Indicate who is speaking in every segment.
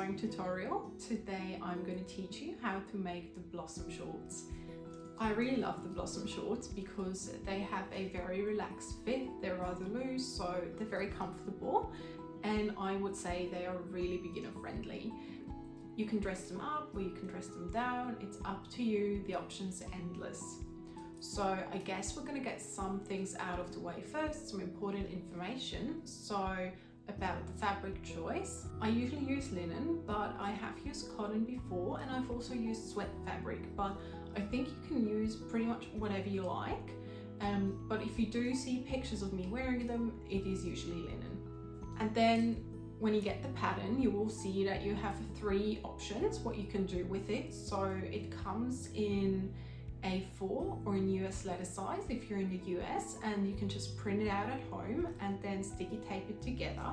Speaker 1: sewing tutorial. Today I'm going to teach you how to make the blossom shorts. I really love the blossom shorts because they have a very relaxed fit, they're rather loose, so they're very comfortable, and I would say they are really beginner friendly. You can dress them up or you can dress them down, it's up to you, the options are endless. So I guess we're going to get some things out of the way first, some important information. So about the fabric choice, I usually use linen, but I have used cotton before, and I've also used sweat fabric, but I think you can use pretty much whatever you like. But if you do see pictures of me wearing them, it is usually linen. And then when you get the pattern, you will see that you have 3 options what you can do with it. So it comes in A4 or in US letter size if you're in the US, and you can just print it out at home and then sticky tape it together.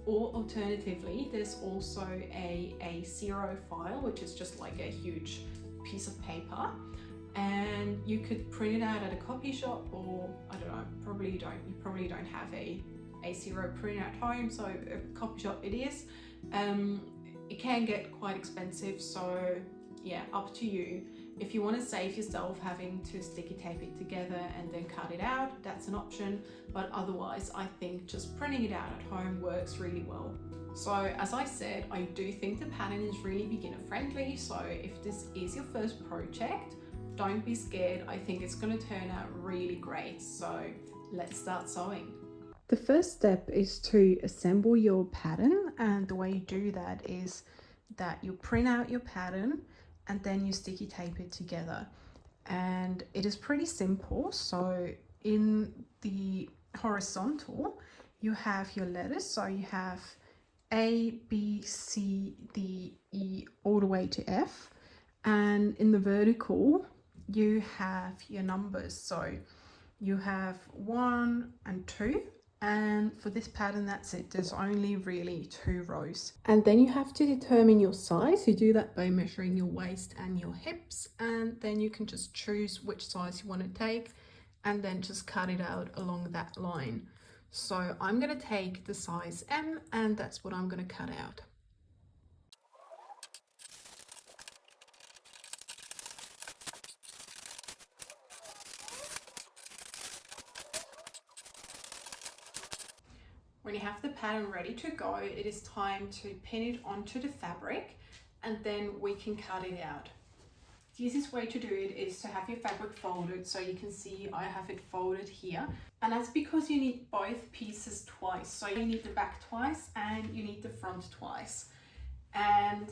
Speaker 1: Or alternatively, there's also a A0 file, which is just like a huge piece of paper, and you could print it out at a copy shop, or I don't know, you probably don't have a A0 print at home, so a copy shop it is. It can get quite expensive, so yeah, up to you. If you want to save yourself having to sticky tape it together and then cut it out, that's an option, but otherwise I think just printing it out at home works really well. So as I said, I do think the pattern is really beginner friendly, so if this is your first project, don't be scared. I think it's going to turn out really great, so let's start sewing. The first step is to assemble your pattern, and the way you do that is that you print out your pattern and then you sticky tape it together, and it is pretty simple. So in the horizontal you have your letters, so you have A, B, C, D, E all the way to F, and in the vertical you have your numbers, so you have 1 and 2. And for this pattern, that's it. There's only really 2 rows. And then you have to determine your size. You do that by measuring your waist and your hips, and then you can just choose which size you want to take and then just cut it out along that line. So I'm going to take the size M, and that's what I'm going to cut out. When you have the pattern ready to go, it is time to pin it onto the fabric, and then we can cut it out. The easiest way to do it is to have your fabric folded, so you can see I have it folded here, and that's because you need both pieces twice. So you need the back twice and you need the front twice, and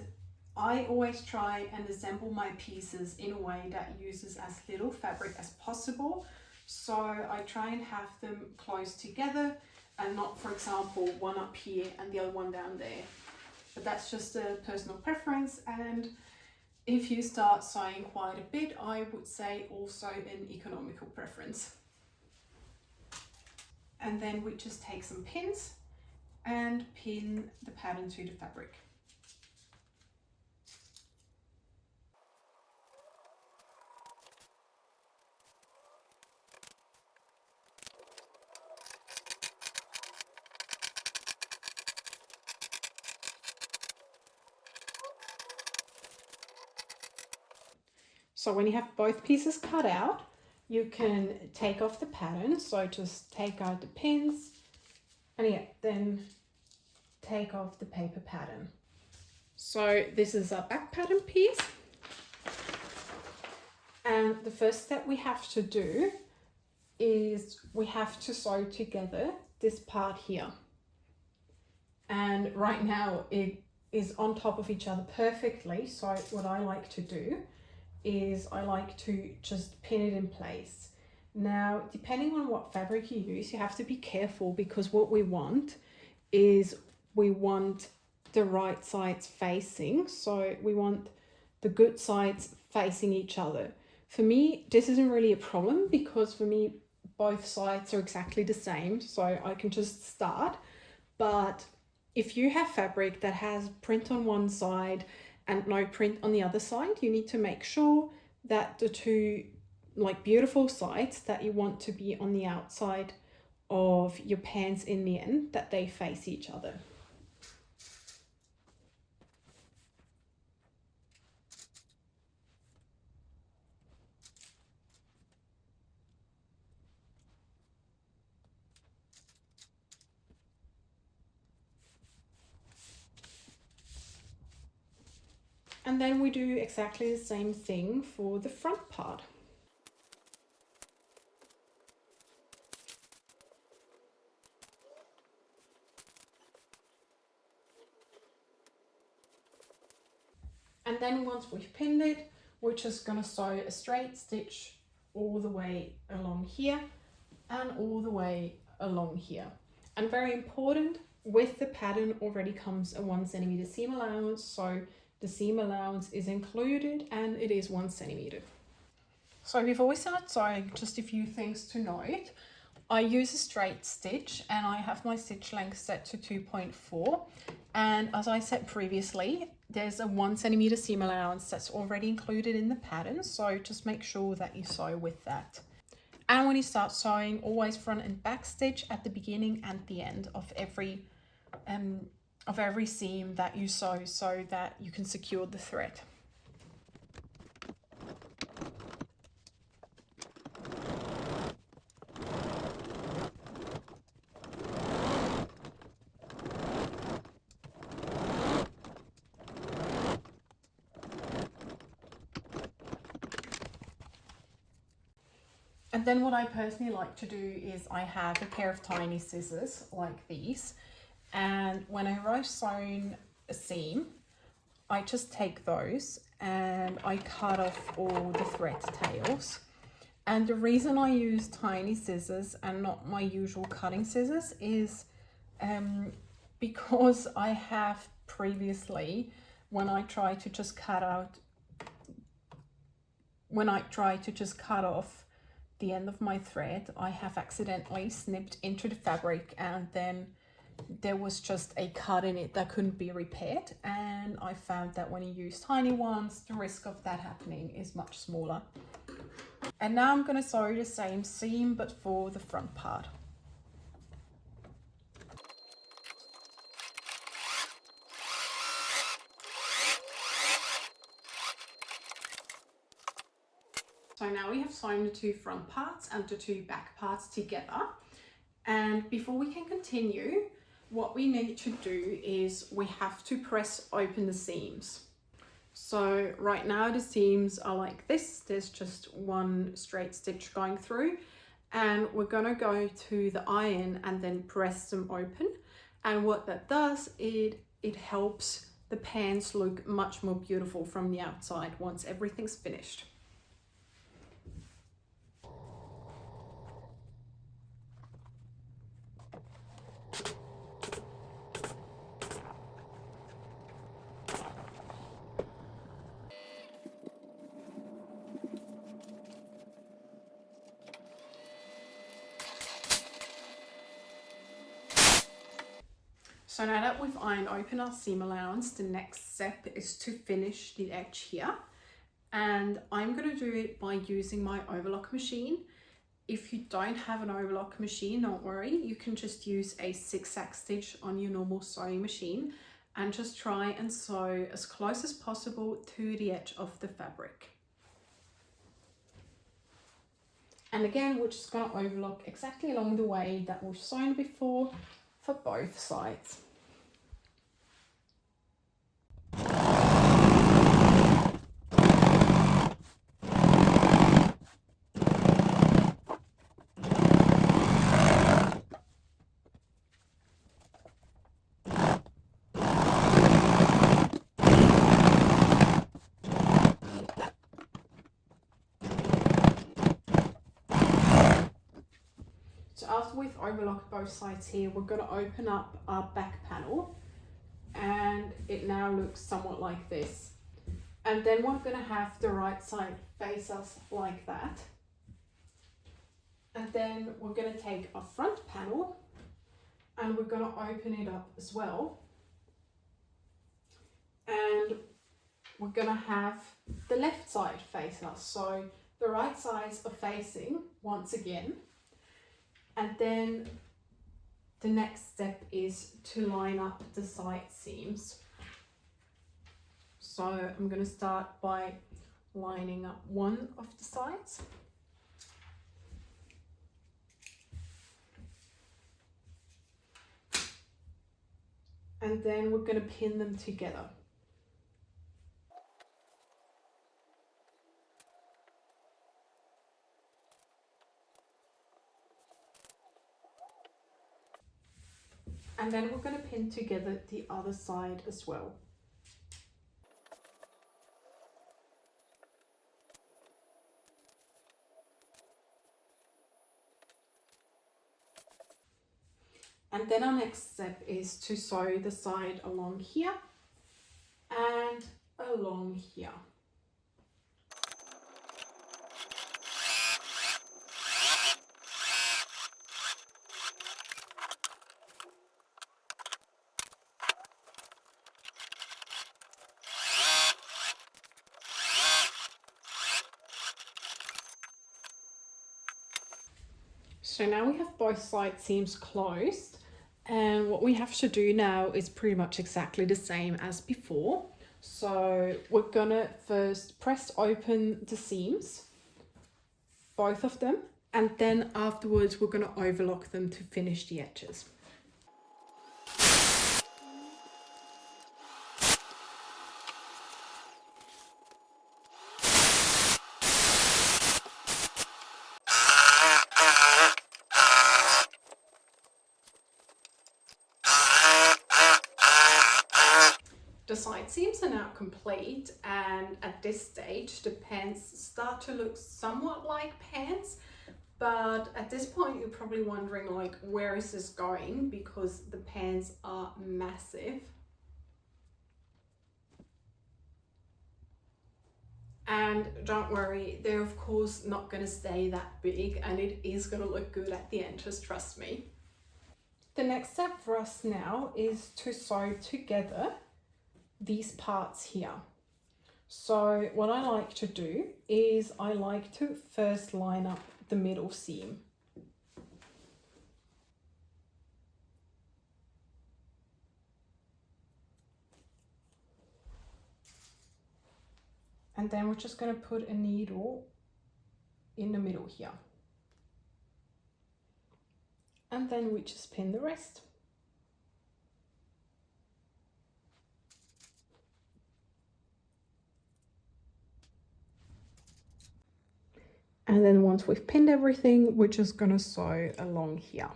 Speaker 1: I always try and assemble my pieces in a way that uses as little fabric as possible. So I try and have them close together, and not, for example, one up here and the other one down there. But that's just a personal preference, and if you start sewing quite a bit, I would say also an economical preference. And then we just take some pins and pin the pattern to the fabric. So when you have both pieces cut out, you can take off the pattern. So just take out the pins, and yeah, then take off the paper pattern. So this is our back pattern piece. And the first step we have to do is we have to sew together this part here. And right now it is on top of each other perfectly. So what I like to do is I like to just pin it in place. Now, depending on what fabric you use, you have to be careful, because what we want is we want the right sides facing. So we want the good sides facing each other. For me, this isn't really a problem, because for me, both sides are exactly the same. So I can just start. But if you have fabric that has print on one side and no print on the other side, you need to make sure that the 2 like beautiful sides that you want to be on the outside of your pants in the end, that they face each other. And then we do exactly the same thing for the front part. And then once we've pinned it, we're just gonna sew a straight stitch all the way along here and all the way along here. And very important, with the pattern already comes a 1 centimeter seam allowance, so the seam allowance is included and it is 1 centimeter. So before we start sewing, just a few things to note. I use a straight stitch and I have my stitch length set to 2.4. And as I said previously, there's a 1 centimeter seam allowance that's already included in the pattern. So just make sure that you sew with that. And when you start sewing, always front and back stitch at the beginning and the end of every seam that you sew so that you can secure the thread. And then what I personally like to do is I have a pair of tiny scissors like these, and whenever I've sewn a seam, I just take those and I cut off all the thread tails. And the reason I use tiny scissors and not my usual cutting scissors is because I have previously, when I tried to just cut off the end of my thread, I have accidentally snipped into the fabric and then there was just a cut in it that couldn't be repaired. And I found that when you use tiny ones, the risk of that happening is much smaller. And now I'm going to sew the same seam but for the front part. So now we have sewn the 2 front parts and the 2 back parts together. And before we can continue, what we need to do is we have to press open the seams. So right now the seams are like this. There's just 1 straight stitch going through, and we're gonna go to the iron and then press them open. And what that does, it helps the pants look much more beautiful from the outside once everything's finished. So now that we've ironed open our seam allowance, the next step is to finish the edge here. And I'm going to do it by using my overlock machine. If you don't have an overlock machine, don't worry, you can just use a zigzag stitch on your normal sewing machine and just try and sew as close as possible to the edge of the fabric. And again, we're just going to overlock exactly along the way that we've sewn before for both sides. So after we've overlocked both sides here, we're going to open up our back panel, and it now looks somewhat like this. And then we're going to have the right side face us like that. And then we're going to take our front panel and we're going to open it up as well. And we're going to have the left side face us. So the right sides are facing once again. And then the next step is to line up the side seams. So I'm going to start by lining up one of the sides. And then we're going to pin them together. And then we're going to pin together the other side as well. And then our next step is to sew the side along here and along here. So now we have both side seams closed, and what we have to do now is pretty much exactly the same as before. So we're gonna first press open the seams, both of them, and then afterwards we're gonna overlock them to finish the edges. The side seams are now complete, and at this stage the pants start to look somewhat like pants, but at this point you're probably wondering like, where is this going, because the pants are massive. And don't worry, they're of course not going to stay that big, and it is going to look good at the end, just trust me. The next step for us now is to sew together these parts here. So what I like to do is I like to first line up the middle seam. And then we're just going to put a needle in the middle here. And then we just pin the rest. And then once we've pinned everything, we're just going to sew along here.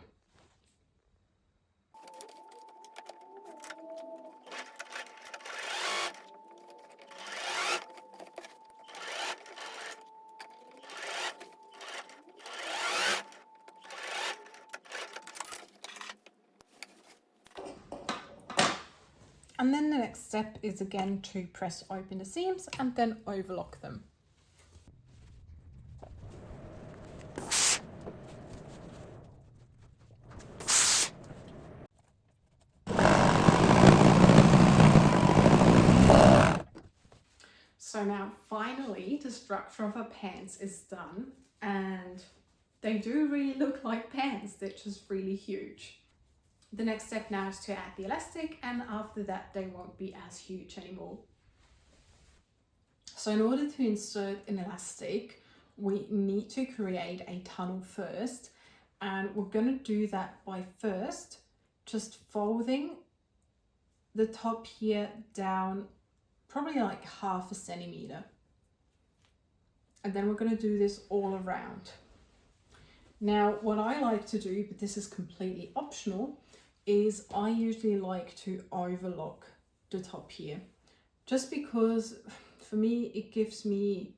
Speaker 1: And then the next step is again to press open the seams and then overlock them. So now finally the structure of our pants is done, and they do really look like pants. They're just really huge. The next step now is to add the elastic, and after that they won't be as huge anymore. So in order to insert an elastic, we need to create a tunnel first, and we're going to do that by first just folding the top here down probably like 1/2 centimeter. And then we're going to do this all around. Now, what I like to do, but this is completely optional, is I usually like to overlock the top here, just because for me it gives me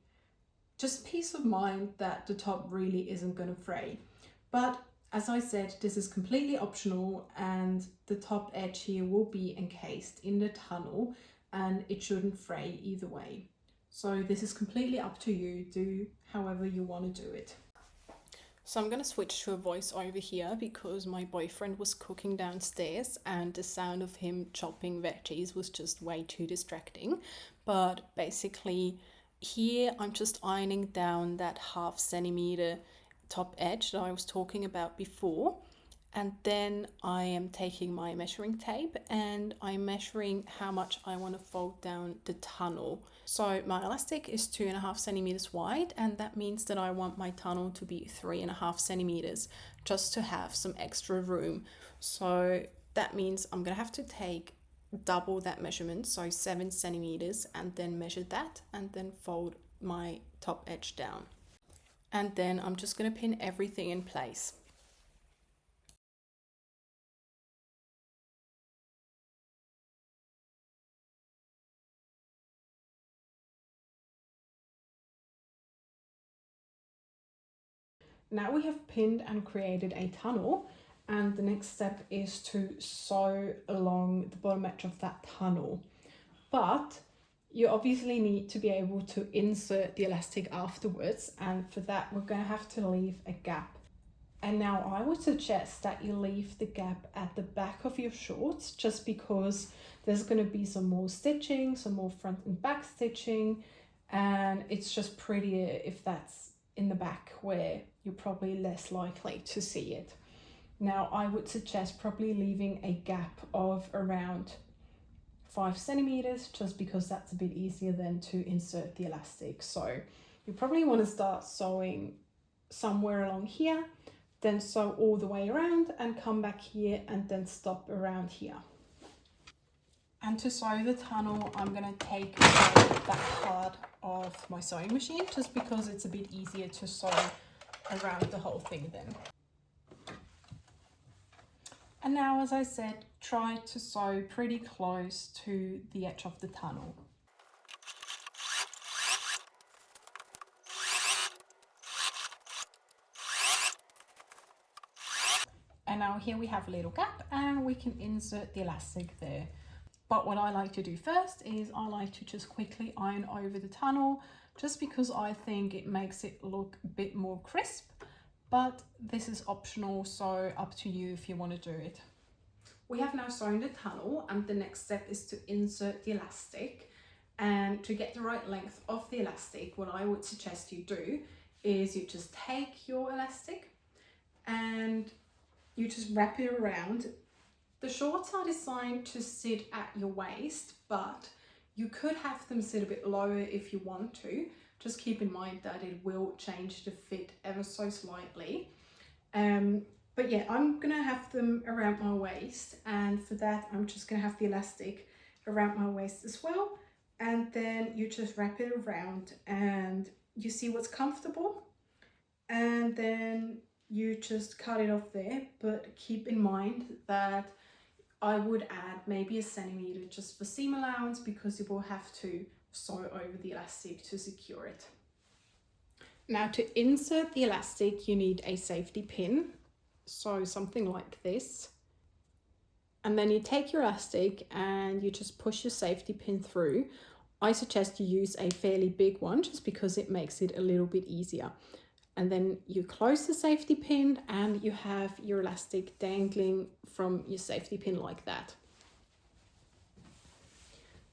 Speaker 1: just peace of mind that the top really isn't going to fray. But as I said, this is completely optional, and the top edge here will be encased in the tunnel and it shouldn't fray either way. So this is completely up to you. Do however you want to do it. So I'm going to switch to a voice over here because my boyfriend was cooking downstairs and the sound of him chopping veggies was just way too distracting. But basically here I'm just ironing down that 1/2 centimeter top edge that I was talking about before. And then I am taking my measuring tape and I'm measuring how much I want to fold down the tunnel. So my elastic is 2.5 centimeters wide, and that means that I want my tunnel to be 3.5 centimeters just to have some extra room. So that means I'm gonna have to take double that measurement, so 7 centimeters, and then measure that and then fold my top edge down. And then I'm just gonna pin everything in place. Now we have pinned and created a tunnel, and the next step is to sew along the bottom edge of that tunnel. But you obviously need to be able to insert the elastic afterwards, and for that we're going to have to leave a gap. And now I would suggest that you leave the gap at the back of your shorts, just because there's going to be some more stitching, some more front and back stitching, and it's just prettier if that's in the back where you're probably less likely to see it. Now I would suggest probably leaving a gap of around 5 centimeters, just because that's a bit easier then to insert the elastic. So you probably want to start sewing somewhere along here, then sew all the way around and come back here and then stop around here. And to sew the tunnel, I'm going to take that part of my sewing machine, just because it's a bit easier to sew around the whole thing then. And now, as I said, try to sew pretty close to the edge of the tunnel. And now here we have a little gap and we can insert the elastic there. But what I like to do first is I like to just quickly iron over the tunnel, just because I think it makes it look a bit more crisp. But this is optional, so up to you if you want to do it. We have now sewn the tunnel, and the next step is to insert the elastic. And to get the right length of the elastic, what I would suggest you do is you just take your elastic and you just wrap it around. The shorts are designed to sit at your waist, but you could have them sit a bit lower if you want to. Just keep in mind that it will change the fit ever so slightly. But yeah, I'm gonna have them around my waist, and for that I'm just gonna have the elastic around my waist as well. And then you just wrap it around and you see what's comfortable, and then you just cut it off there. But keep in mind that I would add maybe 1 centimeter just for seam allowance, because you will have to sew over the elastic to secure it. Now to insert the elastic, you need a safety pin, so something like this. And then you take your elastic and you just push your safety pin through. I suggest you use a fairly big one, just because it makes it a little bit easier. And then you close the safety pin and you have your elastic dangling from your safety pin like that.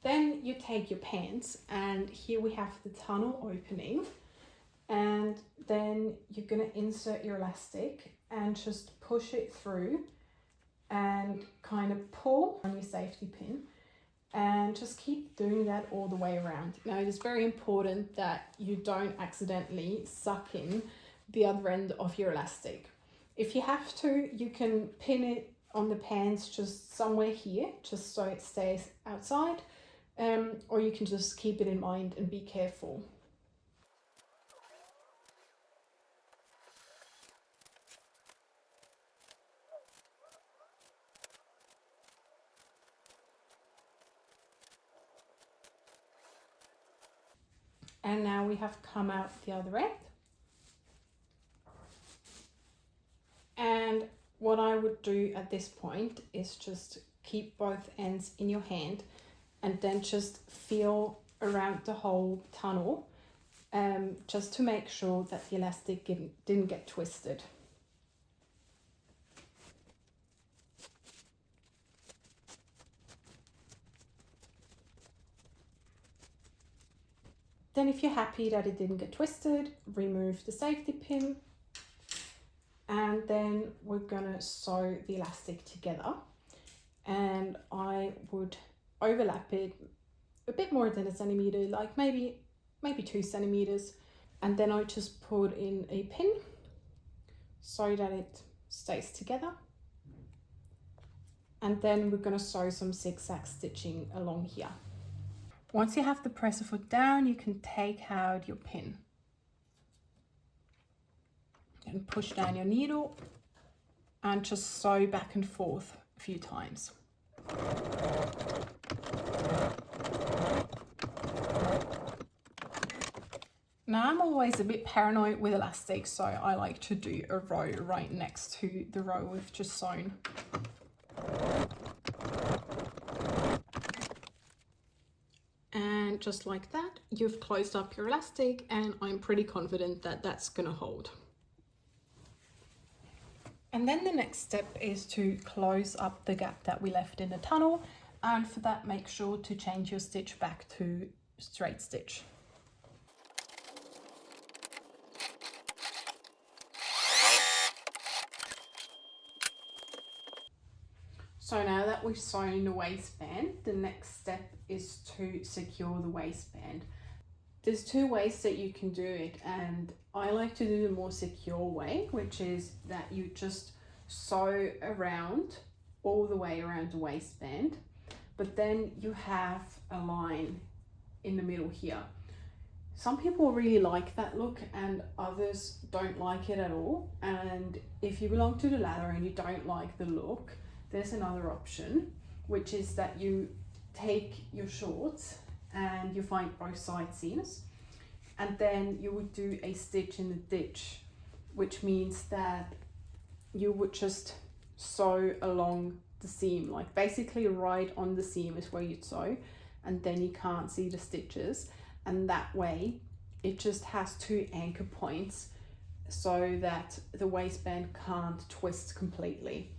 Speaker 1: Then you take your pants, and here we have the tunnel opening, and then you're going to insert your elastic and just push it through and kind of pull on your safety pin, and just keep doing that all the way around. Now it is very important that you don't accidentally suck in the other end of your elastic. If you have to, you can pin it on the pants just somewhere here, just so it stays outside, or you can just keep it in mind and be careful. And now we have come out the other end. And what I would do at this point is just keep both ends in your hand and then just feel around the whole tunnel, just to make sure that the elastic didn't get twisted. Then if you're happy that it didn't get twisted, remove the safety pin, and then we're gonna sew the elastic together. And I would overlap it a bit more than 1 centimeter, like maybe 2 centimeters. And then I just put in a pin so that it stays together. And then we're gonna sew some zigzag stitching along here. Once you have the presser foot down, you can take out your pin and push down your needle and just sew back and forth a few times. Now I'm always a bit paranoid with elastic, so I like to do a row right next to the row we've just sewn. And just like that, you've closed up your elastic, and I'm pretty confident that that's gonna hold. And then the next step is to close up the gap that we left in the tunnel. And for that, make sure to change your stitch back to straight stitch. So now that we've sewn the waistband, the next step is to secure the waistband. There's two ways that you can do it, and I like to do the more secure way, which is that you just sew around all the way around the waistband, but then you have a line in the middle here. Some people really like that look and others don't like it at all. And if you belong to the latter and you don't like the look, there's another option, which is that you take your shorts and you find both side seams, and then you would do a stitch in the ditch, which means that you would just sew along the seam, like basically right on the seam is where you'd sew, and then you can't see the stitches, and that way it just has two anchor points so that the waistband can't twist completely.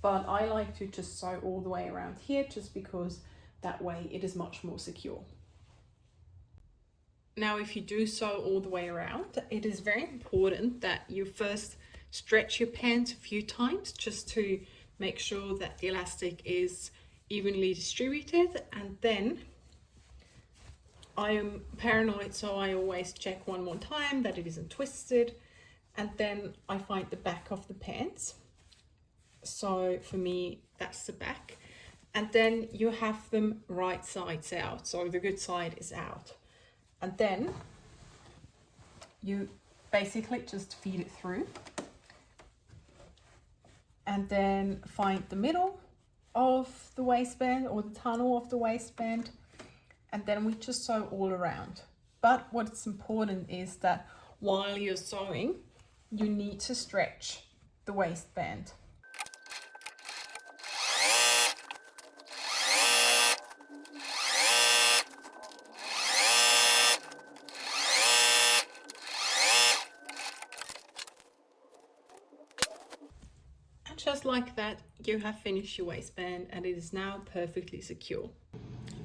Speaker 1: But I like to just sew all the way around here, just because that way it is much more secure. Now, if you do sew all the way around, it is very important that you first stretch your pants a few times just to make sure that the elastic is evenly distributed. And then I am paranoid, so I always check one more time that it isn't twisted. And then I find the back of the pants. So for me, that's the back. And then you have them right sides out, so the good side is out. And then you basically just feed it through, and then find the middle of the waistband or the tunnel of the waistband, and then we just sew all around. But what's important is that while you're sewing, you need to stretch the waistband. Just like that, you have finished your waistband and it is now perfectly secure.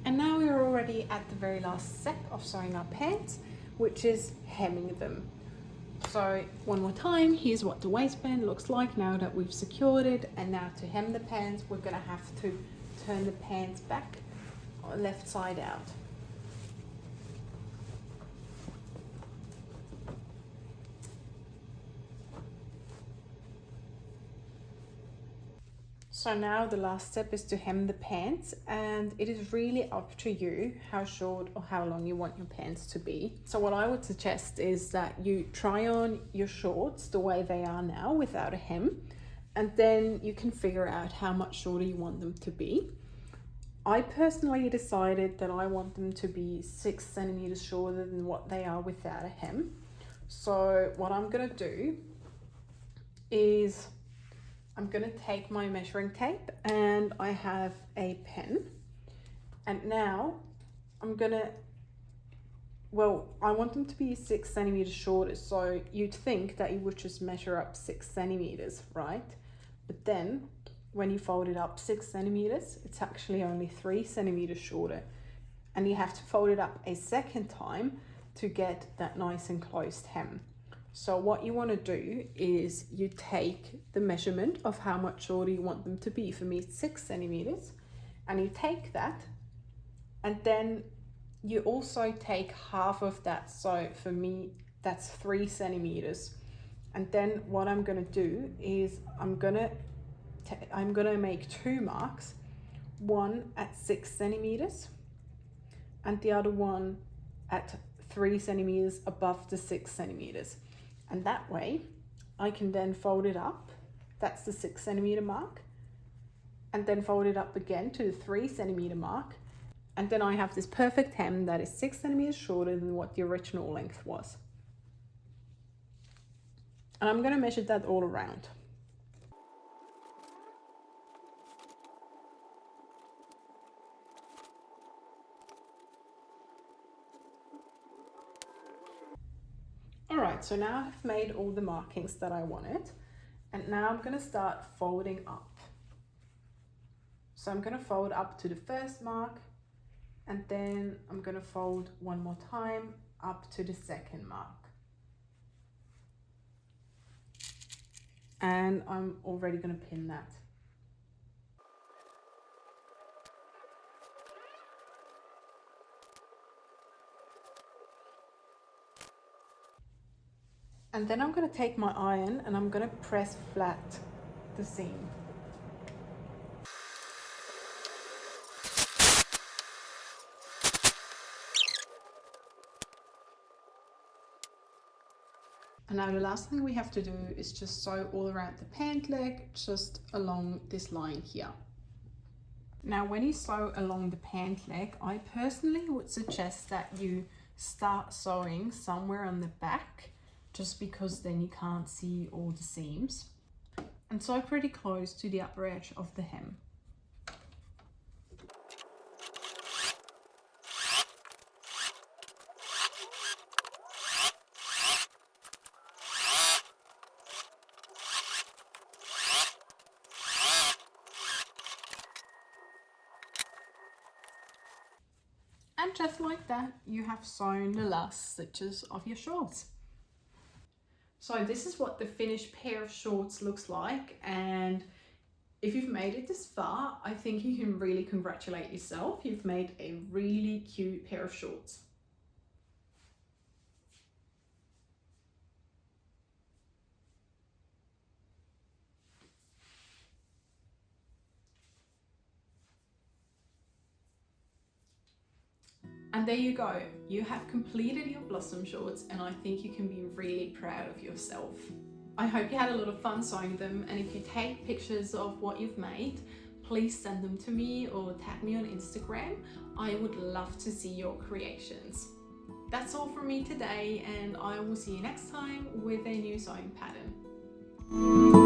Speaker 1: And now we are already at the very last step of sewing our pants, which is hemming them. So one more time, here's what the waistband looks like now that we've secured it. And now to hem the pants, we're gonna have to turn the pants back, left side out. So now the last step is to hem the pants, and it is really up to you how short or how long you want your pants to be. So what I would suggest is that you try on your shorts the way they are now without a hem, and then you can figure out how much shorter you want them to be. I personally decided that I want them to be 6 centimeters shorter than what they are without a hem. So what I'm gonna do is I'm gonna take my measuring tape, and I have a pen, and now I'm gonna, well, I want them to be 6 centimeters shorter, so you'd think that you would just measure up 6 centimeters, right? But then when you fold it up 6 centimeters, it's actually only 3 centimeters shorter, and you have to fold it up a second time to get that nice and closed hem. So what you want to do is you take the measurement of how much shorter you want them to be. For me, it's 6 centimeters, and you take that, and then you also take half of that. So for me, that's 3 centimeters. And then what I'm going to do is I'm going to make 2 marks, one at 6 centimeters and the other one at 3 centimeters above the 6 centimeters. And that way I can then fold it up, that's the 6 centimeter mark, and then fold it up again to the 3 centimeter mark, And then I have this perfect hem that is 6 centimeters shorter than what the original length was. And I'm gonna measure that all around. Alright, so now I've made all the markings that I wanted. And now I'm gonna start folding up. So I'm gonna fold up to the first mark, and then I'm gonna fold one more time up to the second mark. And I'm already gonna pin that. And then I'm gonna take my iron and I'm gonna press flat the seam. And now the last thing we have to do is just sew all around the pant leg, just along this line here. Now when you sew along the pant leg, I personally would suggest that you start sewing somewhere on the back, just because then you can't see all the seams. And sew pretty close to the upper edge of the hem. And just like that, you have sewn the last stitches of your shorts. So this is what the finished pair of shorts looks like, and if you've made it this far, I think you can really congratulate yourself. You've made a really cute pair of shorts. And there you go, you have completed your blossom shorts, and I think you can be really proud of yourself. I hope you had a lot of fun sewing them, and if you take pictures of what you've made, please send them to me or tag me on Instagram. I would love to see your creations. That's all from me today, and I will see you next time with a new sewing pattern.